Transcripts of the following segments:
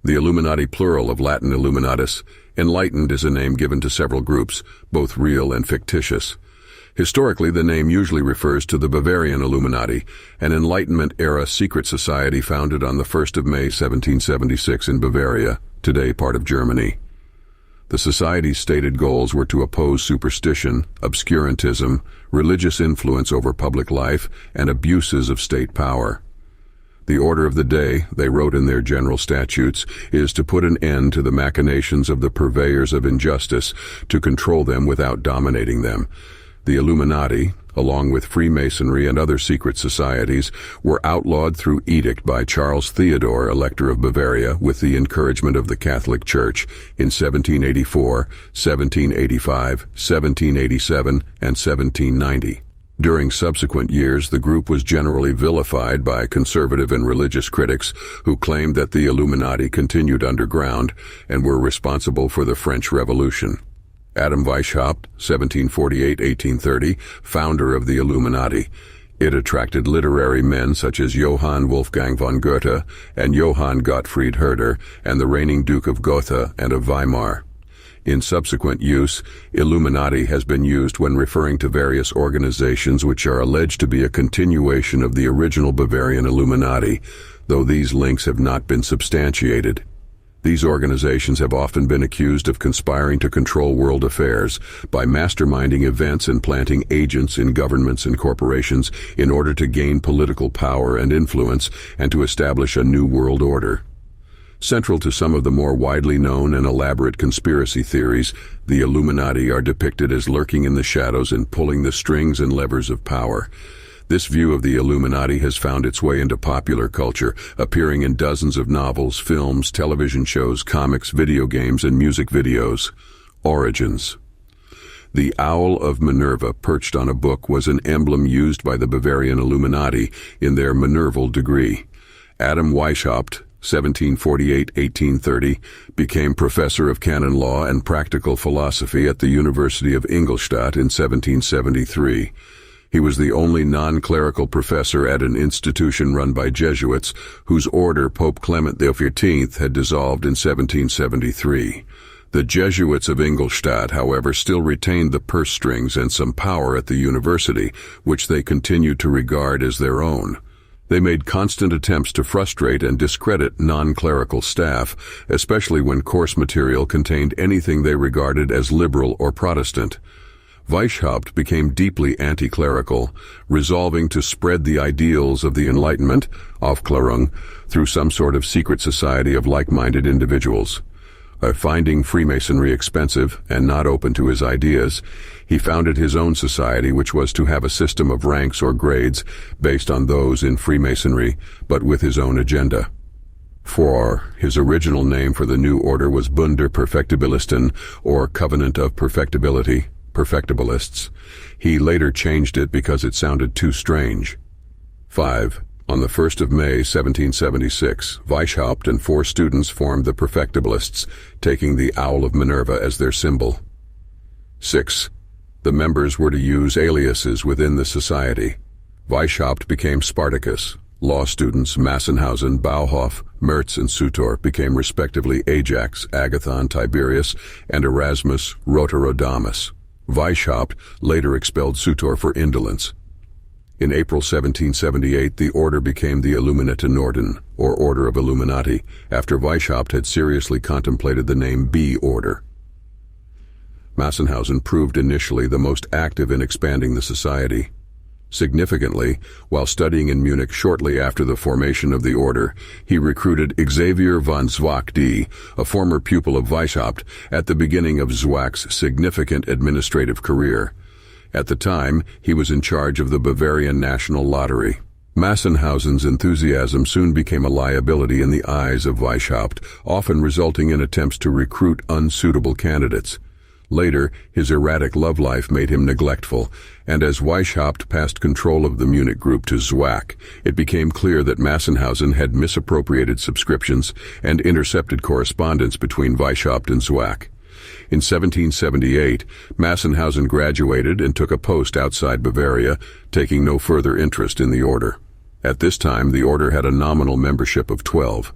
The Illuminati plural of Latin illuminatis, enlightened is a name given to several groups, both real and fictitious. Historically, the name usually refers to the Bavarian Illuminati, an Enlightenment-era secret society founded on the 1st of May 1776 in Bavaria, today part of Germany. The society's stated goals were to oppose superstition, obscurantism, religious influence over public life, and abuses of state power. The order of the day, they wrote in their general statutes, is to put an end to the machinations of the purveyors of injustice, to control them without dominating them. The Illuminati, along with Freemasonry and other secret societies, were outlawed through edict by Charles Theodore, Elector of Bavaria, with the encouragement of the Catholic Church in 1784, 1785, 1787, and 1790. During subsequent years, the group was generally vilified by conservative and religious critics who claimed that the Illuminati continued underground and were responsible for the French Revolution. Adam Weishaupt, 1748-1830, founder of the Illuminati. It attracted literary men such as Johann Wolfgang von Goethe and Johann Gottfried Herder, and the reigning Duke of Gotha and of Weimar. In subsequent use, Illuminati has been used when referring to various organizations which are alleged to be a continuation of the original Bavarian Illuminati, though these links have not been substantiated. These organizations have often been accused of conspiring to control world affairs by masterminding events and planting agents in governments and corporations in order to gain political power and influence and to establish a new world order. Central to some of the more widely known and elaborate conspiracy theories, the Illuminati are depicted as lurking in the shadows and pulling the strings and levers of power. This view of the Illuminati has found its way into popular culture, appearing in dozens of novels, films, television shows, comics, video games, and music videos. Origins. The Owl of Minerva perched on a book was an emblem used by the Bavarian Illuminati in their Minerval degree. Adam Weishaupt, 1748-1830, became professor of canon law and practical philosophy at the University of Ingolstadt in 1773. He was the only non-clerical professor at an institution run by Jesuits, whose order Pope Clement XIV had dissolved in 1773. The Jesuits of Ingolstadt, however, still retained the purse strings and some power at the university, which they continued to regard as their own. They made constant attempts to frustrate and discredit non-clerical staff, especially when course material contained anything they regarded as liberal or Protestant. Weishaupt became deeply anti-clerical, resolving to spread the ideals of the Enlightenment, Aufklärung, through some sort of secret society of like-minded individuals. Finding Freemasonry expensive and not open to his ideas, he founded his own society, which was to have a system of ranks or grades based on those in Freemasonry, but with his own agenda. His original name for the new order was Bund der Perfektibilisten, or Covenant of Perfectibility, Perfectibilists. He later changed it because it sounded too strange. 5. On the 1st of May 1776, Weishaupt and 4 students formed the Perfectibilists, taking the Owl of Minerva as their symbol. 6. The members were to use aliases within the society. Weishaupt became Spartacus. Law students Massenhausen, Bauhoff, Merz, and Sutor became respectively Ajax, Agathon, Tiberius, and Erasmus, Roterodamus. Weishaupt later expelled Sutor for indolence. In April 1778, the order became the Illuminatinorden, or Order of Illuminati, after Weishaupt had seriously contemplated the name B Order. Massenhausen proved initially the most active in expanding the society. Significantly, while studying in Munich shortly after the formation of the order, he recruited Xavier von Zwack, a former pupil of Weishaupt, at the beginning of Zwack's significant administrative career. At the time, he was in charge of the Bavarian National Lottery. Massenhausen's enthusiasm soon became a liability in the eyes of Weishaupt, often resulting in attempts to recruit unsuitable candidates. Later, his erratic love life made him neglectful, and as Weishaupt passed control of the Munich group to Zwack, it became clear that Massenhausen had misappropriated subscriptions and intercepted correspondence between Weishaupt and Zwack. In 1778, Massenhausen graduated and took a post outside Bavaria, taking no further interest in the order. At this time, the order had a nominal membership of 12.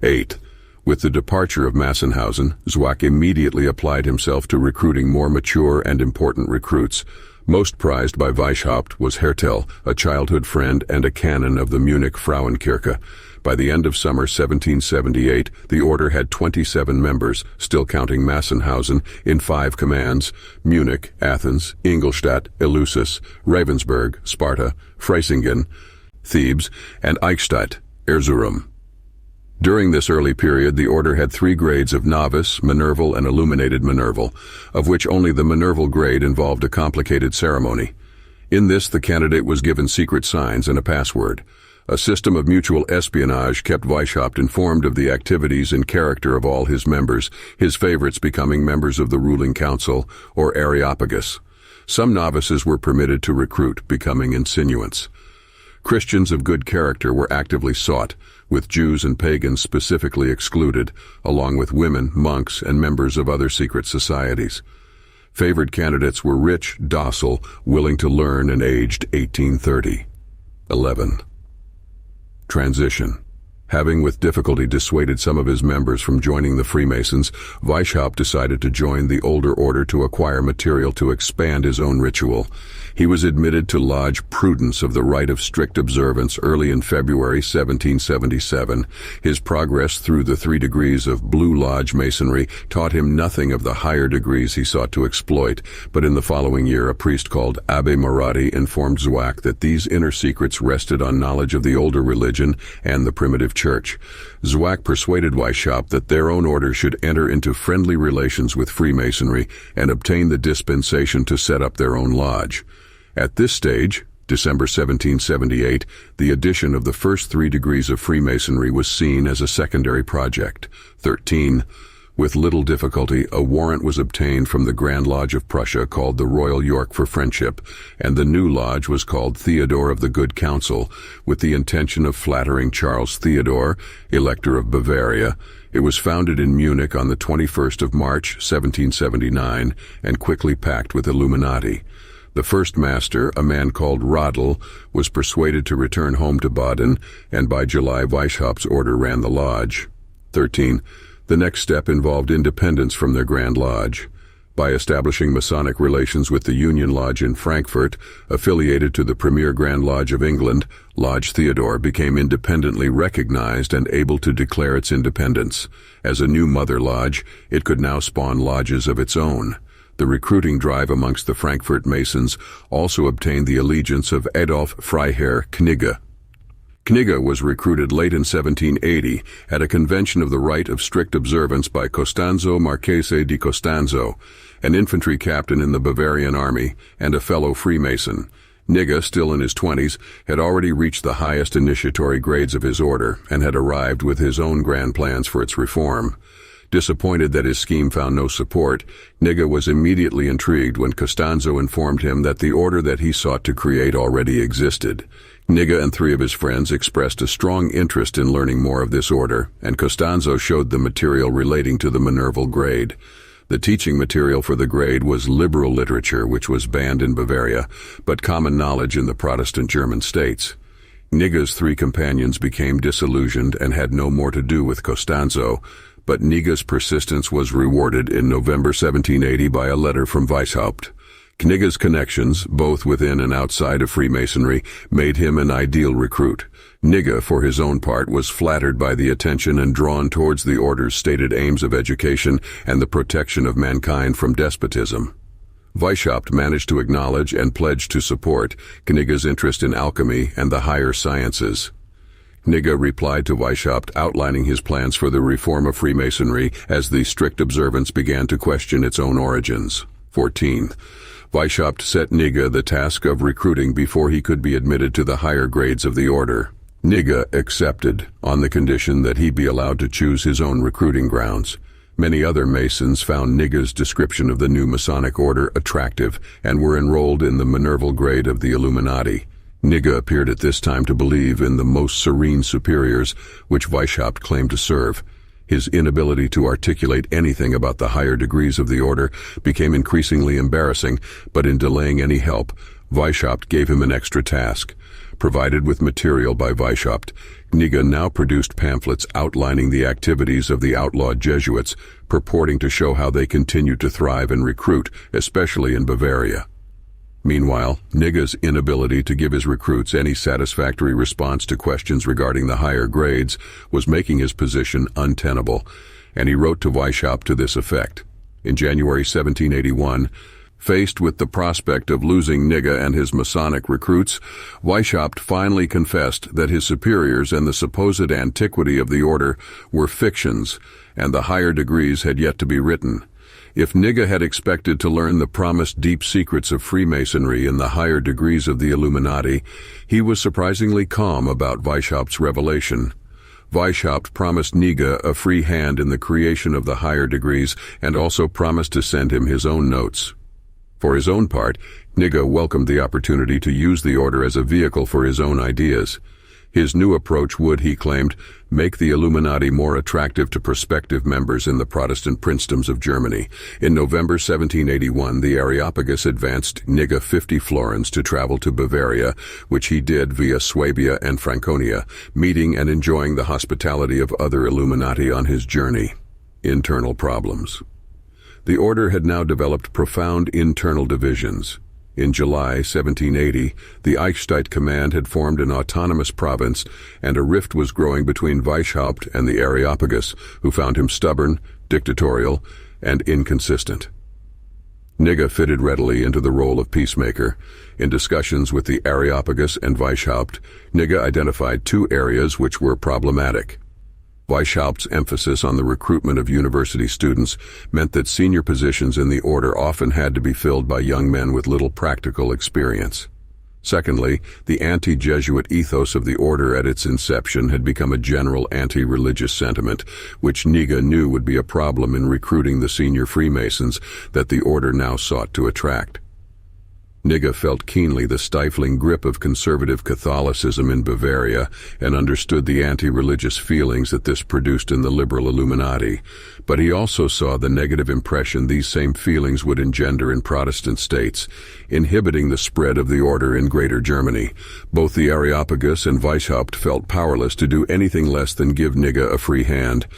8. With the departure of Massenhausen, Zwack immediately applied himself to recruiting more mature and important recruits. Most prized by Weishaupt was Hertel, a childhood friend and a canon of the Munich Frauenkirche. By the end of summer 1778, the order had 27 members, still counting Massenhausen, in 5 commands: Munich, Athens, Ingolstadt, Eleusis, Ravensburg, Sparta, Freisingen, Thebes, and Eichstätt, Erzurum. During this early period, the order had 3 grades of novice, minerval, and illuminated minerval, of which only the minerval grade involved a complicated ceremony. In this, the candidate was given secret signs and a password. A system of mutual espionage kept Weishaupt informed of the activities and character of all his members, his favorites becoming members of the ruling council, or Areopagus. Some novices were permitted to recruit, becoming insinuants. Christians of good character were actively sought, with Jews and pagans specifically excluded, along with women, monks, and members of other secret societies. Favored candidates were rich, docile, willing to learn, and aged 1830. 11. Transition. Having with difficulty dissuaded some of his members from joining the Freemasons, Weishaupt decided to join the older order to acquire material to expand his own ritual. He was admitted to Lodge Prudence of the Rite of Strict Observance early in February 1777. His progress through the 3 degrees of Blue Lodge Masonry taught him nothing of the higher degrees he sought to exploit, but in the following year a priest called Abbe Marati informed Zwack that these inner secrets rested on knowledge of the older religion and the primitive church. Zwack persuaded Weishaupt that their own order should enter into friendly relations with Freemasonry and obtain the dispensation to set up their own lodge. At this stage, December 1778, the addition of the first 3 degrees of Freemasonry was seen as a secondary project. 13. With little difficulty, a warrant was obtained from the Grand Lodge of Prussia called the Royal York for Friendship, and the new lodge was called Theodore of the Good Counsel, with the intention of flattering Charles Theodore, Elector of Bavaria. It was founded in Munich on the 21st of March, 1779, and quickly packed with Illuminati. The first master, a man called Radl, was persuaded to return home to Baden, and by July Weishaupt's order ran the lodge. 13. The next step involved independence from their Grand Lodge. By establishing Masonic relations with the Union Lodge in Frankfurt, affiliated to the premier Grand Lodge of England, Lodge Theodore became independently recognized and able to declare its independence. As a new mother lodge, it could now spawn lodges of its own. The recruiting drive amongst the Frankfurt Masons also obtained the allegiance of Adolf Freiherr Knigge. Knigge was recruited late in 1780 at a convention of the Rite of Strict Observance by Costanzo Marchese di Costanzo, an infantry captain in the Bavarian army and a fellow Freemason. Knigge, still in his 20s, had already reached the highest initiatory grades of his order and had arrived with his own grand plans for its reform. Disappointed that his scheme found no support, Knigge was immediately intrigued when Costanzo informed him that the order that he sought to create already existed. Knigge and 3 of his friends expressed a strong interest in learning more of this order, and Costanzo showed them material relating to the Minerval grade. The teaching material for the grade was liberal literature, which was banned in Bavaria, but common knowledge in the Protestant German states. Knigge's 3 companions became disillusioned and had no more to do with Costanzo, but Knigge's persistence was rewarded in November 1780 by a letter from Weishaupt. Knigge's connections, both within and outside of Freemasonry, made him an ideal recruit. Knigge, for his own part, was flattered by the attention and drawn towards the order's stated aims of education and the protection of mankind from despotism. Weishaupt managed to acknowledge and pledge to support Knigge's interest in alchemy and the higher sciences. Knigge replied to Weishaupt outlining his plans for the reform of Freemasonry as the strict observance began to question its own origins. 14. Weishaupt set Knigge the task of recruiting before he could be admitted to the higher grades of the order. Knigge accepted, on the condition that he be allowed to choose his own recruiting grounds. Many other Masons found Knigge's description of the new Masonic order attractive and were enrolled in the Minerval grade of the Illuminati. Knigge appeared at this time to believe in the most serene superiors, which Weishaupt claimed to serve. His inability to articulate anything about the higher degrees of the order became increasingly embarrassing, but in delaying any help, Weishaupt gave him an extra task. Provided with material by Weishaupt, Knigge now produced pamphlets outlining the activities of the outlawed Jesuits, purporting to show how they continued to thrive and recruit, especially in Bavaria. Meanwhile, Knigge's inability to give his recruits any satisfactory response to questions regarding the higher grades was making his position untenable, and he wrote to Weishaupt to this effect. In January 1781, faced with the prospect of losing Knigge and his Masonic recruits, Weishaupt finally confessed that his superiors and the supposed antiquity of the order were fictions, and the higher degrees had yet to be written. If Knigge had expected to learn the promised deep secrets of Freemasonry in the higher degrees of the Illuminati, he was surprisingly calm about Weishaupt's revelation. Weishaupt promised Knigge a free hand in the creation of the higher degrees and also promised to send him his own notes. For his own part, Knigge welcomed the opportunity to use the order as a vehicle for his own ideas. His new approach would, he claimed, make the Illuminati more attractive to prospective members in the Protestant princedoms of Germany. In November 1781, the Areopagus advanced Knigge 50 florins to travel to Bavaria, which he did via Swabia and Franconia, meeting and enjoying the hospitality of other Illuminati on his journey. Internal problems. The order had now developed profound internal divisions. In July 1780, the Eichstätt command had formed an autonomous province, and a rift was growing between Weishaupt and the Areopagus, who found him stubborn, dictatorial, and inconsistent. Knigge fitted readily into the role of peacemaker. In discussions with the Areopagus and Weishaupt, Knigge identified two areas which were problematic. Weishaupt's emphasis on the recruitment of university students meant that senior positions in the order often had to be filled by young men with little practical experience. Secondly, the anti-Jesuit ethos of the order at its inception had become a general anti-religious sentiment, which Knigge knew would be a problem in recruiting the senior Freemasons that the order now sought to attract. Knigge felt keenly the stifling grip of conservative Catholicism in Bavaria and understood the anti-religious feelings that this produced in the liberal Illuminati, but he also saw the negative impression these same feelings would engender in Protestant states, inhibiting the spread of the order in Greater Germany. Both the Areopagus and Weishaupt felt powerless to do anything less than give Knigge a free hand.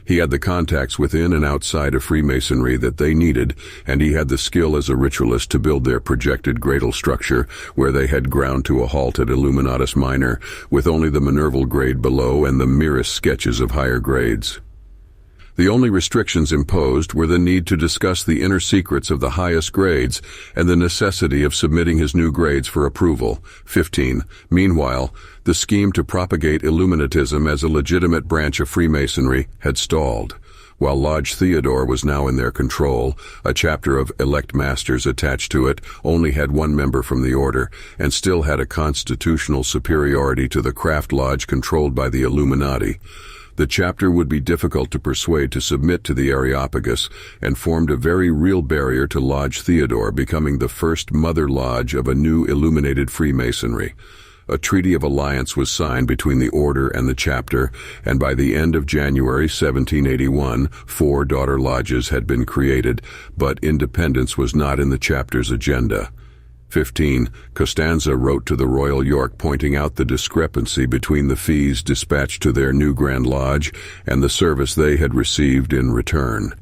He had the contacts within and outside of Freemasonry that they needed, and he had the skill as a ritualist to build their projected gradal structure, where they had ground to a halt at Illuminatus Minor, with only the Minerval grade below and the merest sketches of higher grades. The only restrictions imposed were the need to discuss the inner secrets of the highest grades and the necessity of submitting his new grades for approval. 15. Meanwhile, the scheme to propagate Illuminatism as a legitimate branch of Freemasonry had stalled. While Lodge Theodore was now in their control, a chapter of elect masters attached to it only had one member from the order and still had a constitutional superiority to the craft lodge controlled by the Illuminati. The chapter would be difficult to persuade to submit to the Areopagus and formed a very real barrier to Lodge Theodore becoming the first mother lodge of a new illuminated Freemasonry. A treaty of alliance was signed between the order and the chapter, and by the end of January 1781, 4 daughter lodges had been created, but independence was not in the chapter's agenda. 15. Costanza wrote to the Royal York pointing out the discrepancy between the fees dispatched to their new Grand Lodge and the service they had received in return.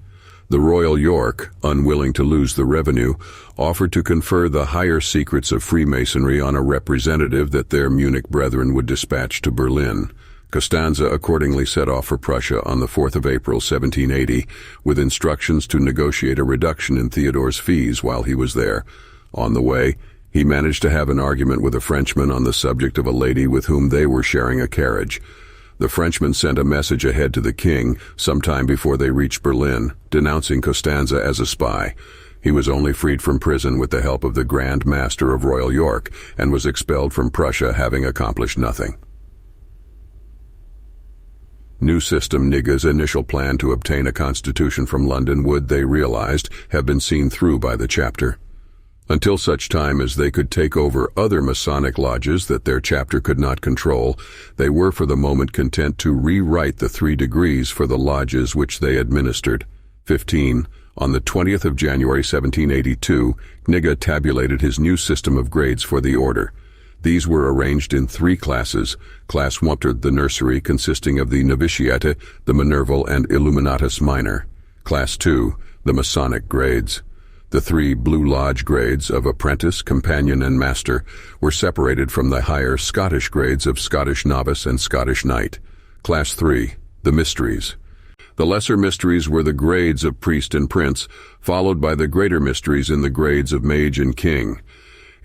The Royal York, unwilling to lose the revenue, offered to confer the higher secrets of Freemasonry on a representative that their Munich brethren would dispatch to Berlin. Costanza accordingly set off for Prussia on the 4th of April 1780, with instructions to negotiate a reduction in Theodore's fees while he was there. On the way, he managed to have an argument with a Frenchman on the subject of a lady with whom they were sharing a carriage. The Frenchman sent a message ahead to the king sometime before they reached Berlin, denouncing Costanza as a spy. He was only freed from prison with the help of the Grand Master of Royal York and was expelled from Prussia having accomplished nothing. New system. Knigge's initial plan to obtain a constitution from London would, they realized, have been seen through by the chapter. Until such time as they could take over other Masonic lodges that their chapter could not control, they were for the moment content to rewrite the 3 degrees for the lodges which they administered. 15. On the 20th of January 1782, Knigge tabulated his new system of grades for the order. These were arranged in 3 classes. Class 1 entered the nursery, consisting of the novitiate, the minerval, and illuminatis minor. Class 2, the Masonic grades. The 3 Blue Lodge grades of apprentice, companion, and master were separated from the higher Scottish grades of Scottish novice and Scottish knight. Class 3, the mysteries. The lesser mysteries were the grades of priest and prince, followed by the greater mysteries in the grades of mage and king.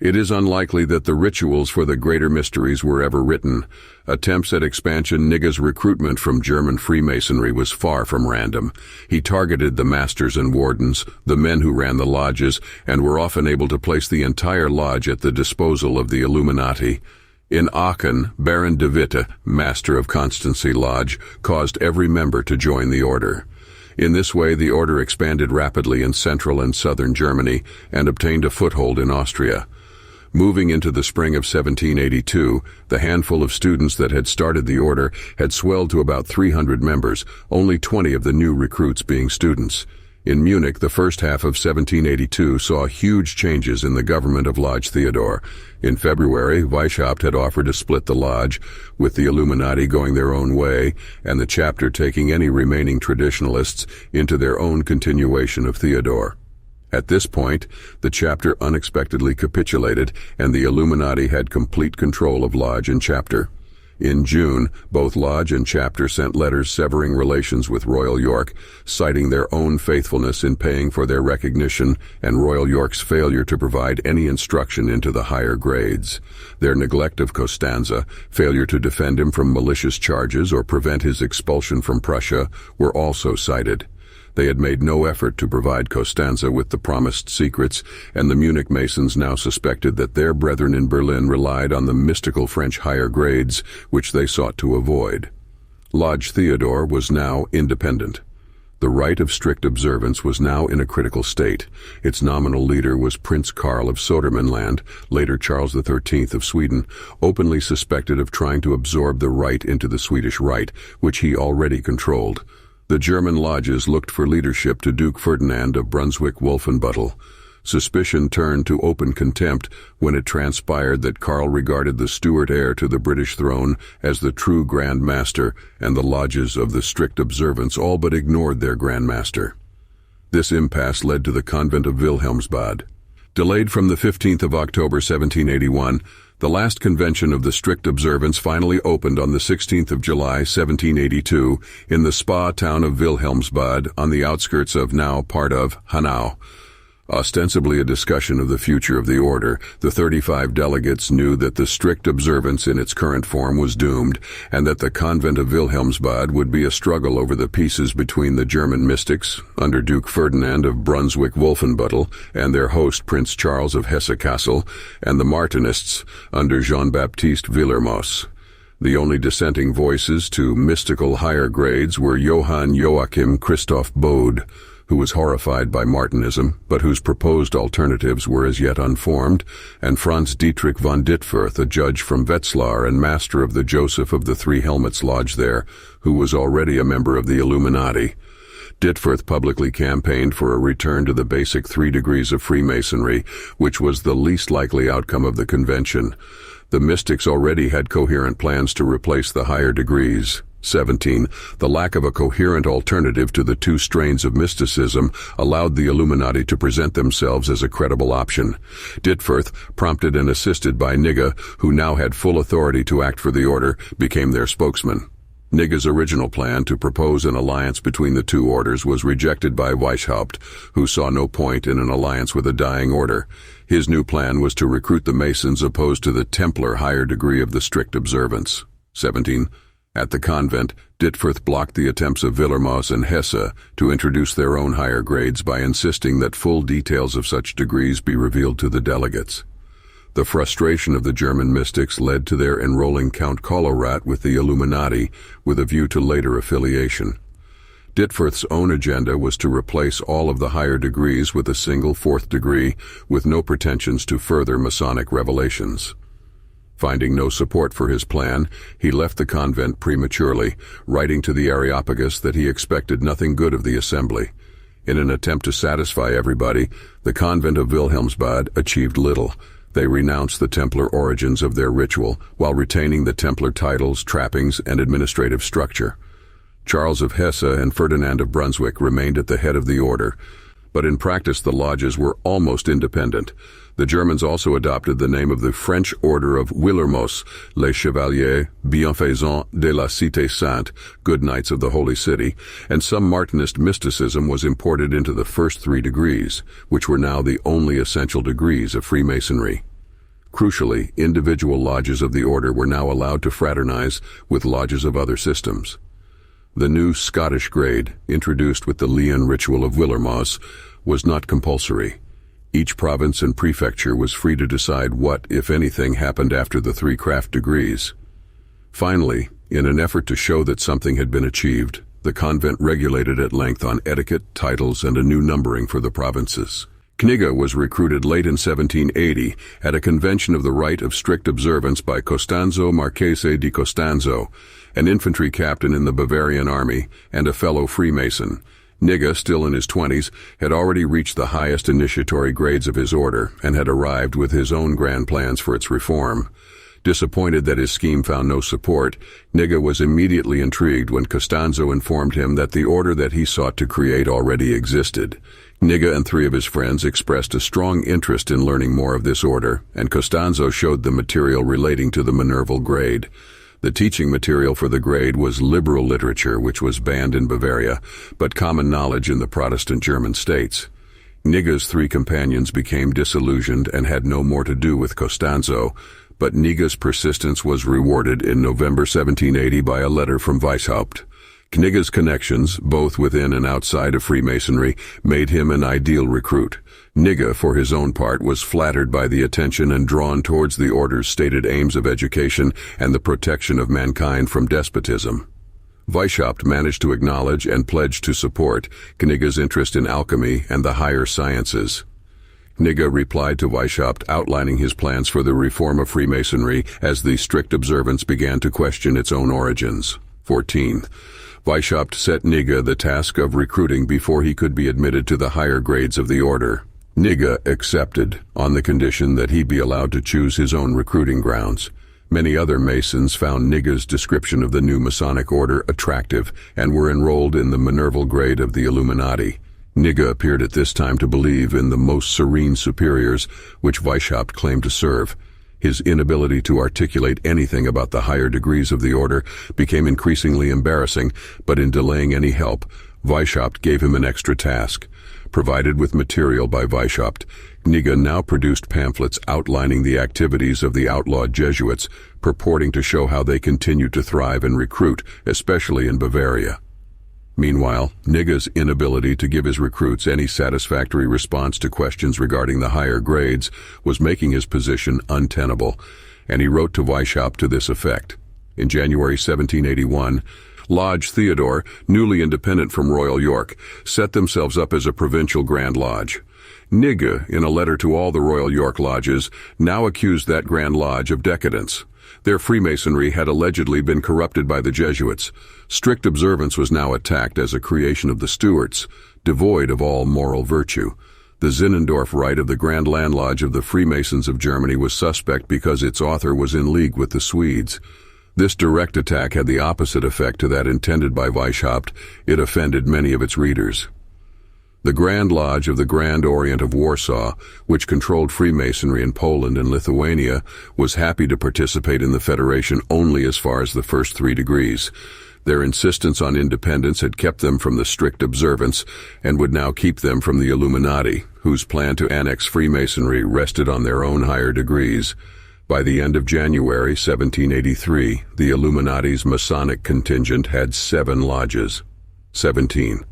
It is unlikely that the rituals for the greater mysteries were ever written. Attempts at expansion. Knigge's recruitment from German Freemasonry was far from random. He targeted the masters and wardens, the men who ran the lodges, and were often able to place the entire lodge at the disposal of the Illuminati. In Aachen, Baron de Witte, master of Constancy Lodge, caused every member to join the order. In this way, the order expanded rapidly in central and southern Germany and obtained a foothold in Austria. Moving into the spring of 1782, the handful of students that had started the order had swelled to about 300 members, only 20 of the new recruits being students. In Munich, the first half of 1782 saw huge changes in the government of Lodge Theodore. In February, Weishaupt had offered to split the lodge, with the Illuminati going their own way, and the chapter taking any remaining traditionalists into their own continuation of Theodore. At this point, the chapter unexpectedly capitulated, and the Illuminati had complete control of lodge and chapter. In June, both lodge and chapter sent letters severing relations with Royal York, citing their own faithfulness in paying for their recognition and Royal York's failure to provide any instruction into the higher grades. Their neglect of Costanza, failure to defend him from malicious charges or prevent his expulsion from Prussia, were also cited. They had made no effort to provide Costanza with the promised secrets, and the Munich Masons now suspected that their brethren in Berlin relied on the mystical French higher grades, which they sought to avoid. Lodge Theodore was now independent. The rite of strict observance was now in a critical state. Its nominal leader was Prince Karl of Sodermanland, later Charles XIII of Sweden, openly suspected of trying to absorb the rite into the Swedish rite, which he already controlled. The German lodges looked for leadership to Duke Ferdinand of Brunswick-Wolfenbüttel. Suspicion turned to open contempt when it transpired that Karl regarded the Stuart heir to the British throne as the true Grand Master, and the lodges of the strict observance all but ignored their Grand Master. This impasse led to the convent of Wilhelmsbad. Delayed from the 15th of October 1781, the last convention of the strict observance finally opened on the 16th of July 1782 in the spa town of Wilhelmsbad on the outskirts of now part of Hanau. Ostensibly a discussion of the future of the order, the 35 delegates knew that the strict observance in its current form was doomed, and that the convent of Wilhelmsbad would be a struggle over the pieces between the German mystics, under Duke Ferdinand of Brunswick-Wolfenbüttel, and their host Prince Charles of Hesse-Kassel, and the Martinists, under Jean-Baptiste Villermoz. The only dissenting voices to mystical higher grades were Johann Joachim Christoph Bode, who was horrified by Martinism, but whose proposed alternatives were as yet unformed, and Franz Dietrich von Dittfurth, a judge from Wetzlar and master of the Joseph of the Three Helmets Lodge there, who was already a member of the Illuminati. Dittfurth publicly campaigned for a return to the basic 3 degrees of Freemasonry, which was the least likely outcome of the convention. The mystics already had coherent plans to replace the higher degrees. 17. The lack of a coherent alternative to the 2 strains of mysticism allowed the Illuminati to present themselves as a credible option. Dittfurth, prompted and assisted by Knigge, who now had full authority to act for the order, became their spokesman. Knigge's original plan to propose an alliance between the 2 orders was rejected by Weishaupt, who saw no point in an alliance with a dying order. His new plan was to recruit the Masons opposed to the Templar higher degree of the strict observance. 17. At the convent, Dittfurth blocked the attempts of Villermoz and Hesse to introduce their own higher grades by insisting that full details of such degrees be revealed to the delegates. The frustration of the German mystics led to their enrolling Count Kolowrat with the Illuminati, with a view to later affiliation. Dittfurth's own agenda was to replace all of the higher degrees with a single 4th degree, with no pretensions to further Masonic revelations. Finding no support for his plan, he left the convent prematurely, writing to the Areopagus that he expected nothing good of the assembly. In an attempt to satisfy everybody, the convent of Wilhelmsbad achieved little. They renounced the Templar origins of their ritual while retaining the Templar titles, trappings, and administrative structure. Charles of Hesse and Ferdinand of Brunswick remained at the head of the order, but in practice the lodges were almost independent. The Germans also adopted the name of the French Order of Willermos, les Chevaliers Bienfaisants de la Cité Sainte, Good Knights of the Holy City, and some Martinist mysticism was imported into the first 3 degrees, which were now the only essential degrees of Freemasonry. Crucially, individual lodges of the order were now allowed to fraternize with lodges of other systems. The new Scottish grade, introduced with the Leon ritual of Willermos, was not compulsory. Each province and prefecture was free to decide what, if anything, happened after the 3 craft degrees. Finally, in an effort to show that something had been achieved, the convent regulated at length on etiquette, titles, and a new numbering for the provinces. Knigge was recruited late in 1780 at a convention of the rite of strict observance by Costanzo Marchese di Costanzo, an infantry captain in the Bavarian army and a fellow Freemason. Knigge, still in his 20s, had already reached the highest initiatory grades of his order and had arrived with his own grand plans for its reform. Disappointed that his scheme found no support, Knigge was immediately intrigued when Costanzo informed him that the order that he sought to create already existed. Knigge and 3 of his friends expressed a strong interest in learning more of this order, and Costanzo showed them material relating to the Minerval grade. The teaching material for the grade was liberal literature, which was banned in Bavaria, but common knowledge in the Protestant German states. Knigge's 3 companions became disillusioned and had no more to do with Costanzo, but Knigge's persistence was rewarded in November 1780 by a letter from Weishaupt. Knigge's connections, both within and outside of Freemasonry, made him an ideal recruit. Knigge, for his own part, was flattered by the attention and drawn towards the order's stated aims of education and the protection of mankind from despotism. Weishaupt managed to acknowledge and pledge to support Knigge's interest in alchemy and the higher sciences. Knigge replied to Weishaupt outlining his plans for the reform of Freemasonry as the strict observance began to question its own origins. 14. Weishaupt set Knigge the task of recruiting before he could be admitted to the higher grades of the order. Knigge accepted, on the condition that he be allowed to choose his own recruiting grounds. Many other Masons found Knigge's description of the new Masonic order attractive and were enrolled in the Minerval grade of the Illuminati. Knigge appeared at this time to believe in the most serene superiors, which Weishaupt claimed to serve. His inability to articulate anything about the higher degrees of the order became increasingly embarrassing, but in delaying any help, Weishaupt gave him an extra task. Provided with material by Weishaupt, Knigge now produced pamphlets outlining the activities of the outlawed Jesuits, purporting to show how they continued to thrive and recruit, especially in Bavaria. Meanwhile, Knigge's inability to give his recruits any satisfactory response to questions regarding the higher grades was making his position untenable, and he wrote to Weishaupt to this effect. In January 1781, Lodge Theodore, newly independent from Royal York, set themselves up as a provincial Grand Lodge. Knigge, in a letter to all the Royal York lodges, now accused that Grand Lodge of decadence. Their Freemasonry had allegedly been corrupted by the Jesuits. Strict observance was now attacked as a creation of the Stuarts, devoid of all moral virtue. The Zinzendorf rite of the Grand Land Lodge of the Freemasons of Germany was suspect because its author was in league with the Swedes. This direct attack had the opposite effect to that intended by Weishaupt. It offended many of its readers. The Grand Lodge of the Grand Orient of Warsaw, which controlled Freemasonry in Poland and Lithuania, was happy to participate in the Federation only as far as the first 3 degrees. Their insistence on independence had kept them from the strict observance and would now keep them from the Illuminati, whose plan to annex Freemasonry rested on their own higher degrees. By the end of January 1783, the Illuminati's Masonic contingent had 7 lodges. 17.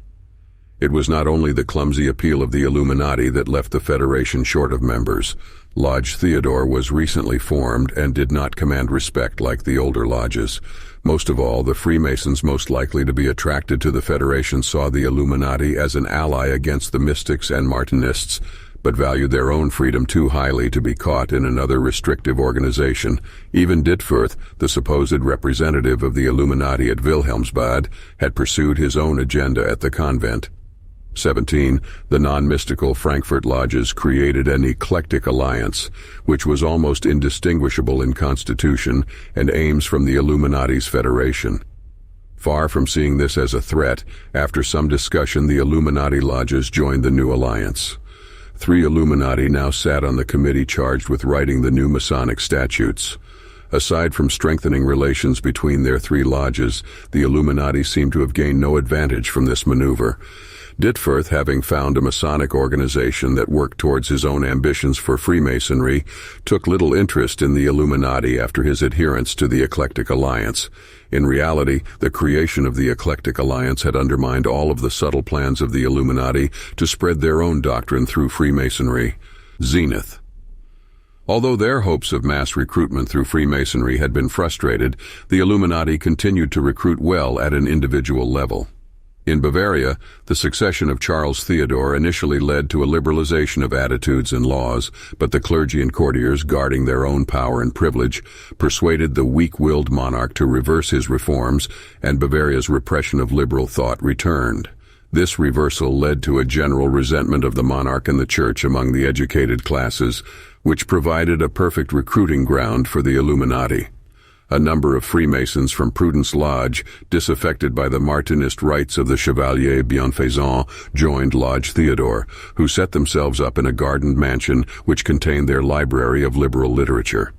It was not only the clumsy appeal of the Illuminati that left the Federation short of members. Lodge Theodore was recently formed and did not command respect like the older lodges. Most of all, the Freemasons most likely to be attracted to the Federation saw the Illuminati as an ally against the mystics and Martinists, but valued their own freedom too highly to be caught in another restrictive organization. Even Ditfurth, the supposed representative of the Illuminati at Wilhelmsbad, had pursued his own agenda at the convent. 17. The non-mystical Frankfurt lodges created an eclectic alliance, which was almost indistinguishable in constitution and aims from the Illuminati's federation. Far from seeing this as a threat, after some discussion the Illuminati lodges joined the new alliance. 3 Illuminati now sat on the committee charged with writing the new Masonic statutes. Aside from strengthening relations between their 3 lodges, the Illuminati seem to have gained no advantage from this maneuver. Ditfurth, having found a Masonic organization that worked towards his own ambitions for Freemasonry, took little interest in the Illuminati after his adherence to the Eclectic Alliance. In reality, the creation of the Eclectic Alliance had undermined all of the subtle plans of the Illuminati to spread their own doctrine through Freemasonry. Zenith. Although their hopes of mass recruitment through Freemasonry had been frustrated, the Illuminati continued to recruit well at an individual level. In Bavaria, the succession of Charles Theodore initially led to a liberalization of attitudes and laws, but the clergy and courtiers, guarding their own power and privilege, persuaded the weak-willed monarch to reverse his reforms, and Bavaria's repression of liberal thought returned. This reversal led to a general resentment of the monarch and the church among the educated classes, which provided a perfect recruiting ground for the Illuminati. A number of Freemasons from Prudence Lodge, disaffected by the Martinist rites of the Chevalier Bienfaisant, joined Lodge Theodore, who set themselves up in a gardened mansion which contained their library of liberal literature.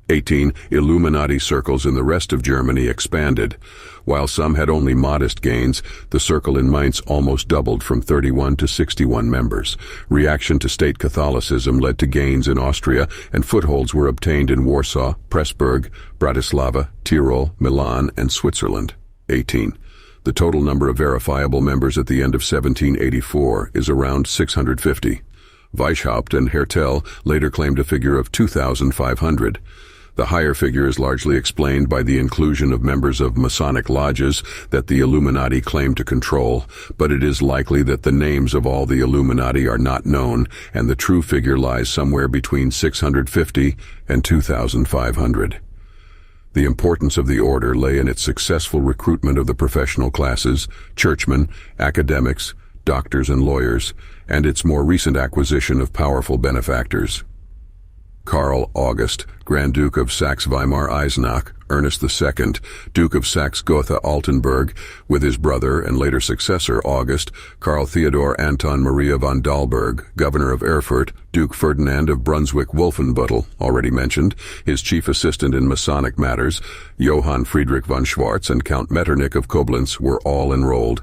18. Illuminati circles in the rest of Germany expanded. While some had only modest gains, the circle in Mainz almost doubled from 31 to 61 members. Reaction to state Catholicism led to gains in Austria, and footholds were obtained in Warsaw, Pressburg, Bratislava, Tyrol, Milan, and Switzerland. 18. The total number of verifiable members at the end of 1784 is around 650. Weishaupt and Hertel later claimed a figure of 2,500. The higher figure is largely explained by the inclusion of members of Masonic lodges that the Illuminati claim to control, but it is likely that the names of all the Illuminati are not known, and the true figure lies somewhere between 650 and 2,500. The importance of the order lay in its successful recruitment of the professional classes, churchmen, academics, doctors and lawyers, and its more recent acquisition of powerful benefactors. Karl August, Grand Duke of Saxe-Weimar-Eisenach, Ernest II, Duke of Saxe-Gotha-Altenburg, with his brother and later successor August, Karl Theodor Anton Maria von Dahlberg, Governor of Erfurt, Duke Ferdinand of Brunswick-Wolfenbüttel, already mentioned, his chief assistant in Masonic matters, Johann Friedrich von Schwarz and Count Metternich of Koblenz were all enrolled.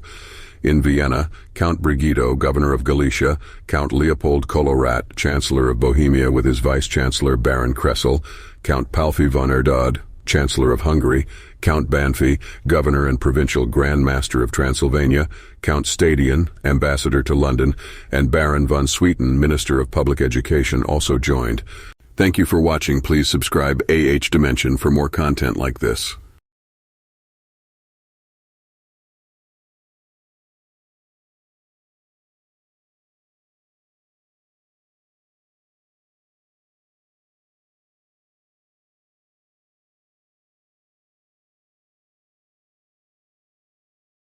In Vienna, Count Brigido, governor of Galicia, Count Leopold Kolorat, chancellor of Bohemia with his vice-chancellor Baron Kressel, Count Palfy von Erdod, chancellor of Hungary, Count Banfi, governor and provincial Grand Master of Transylvania, Count Stadion, ambassador to London, and Baron von Swieten, minister of public education, also joined. Thank you for watching. Please subscribe AH Dimension for more content like this.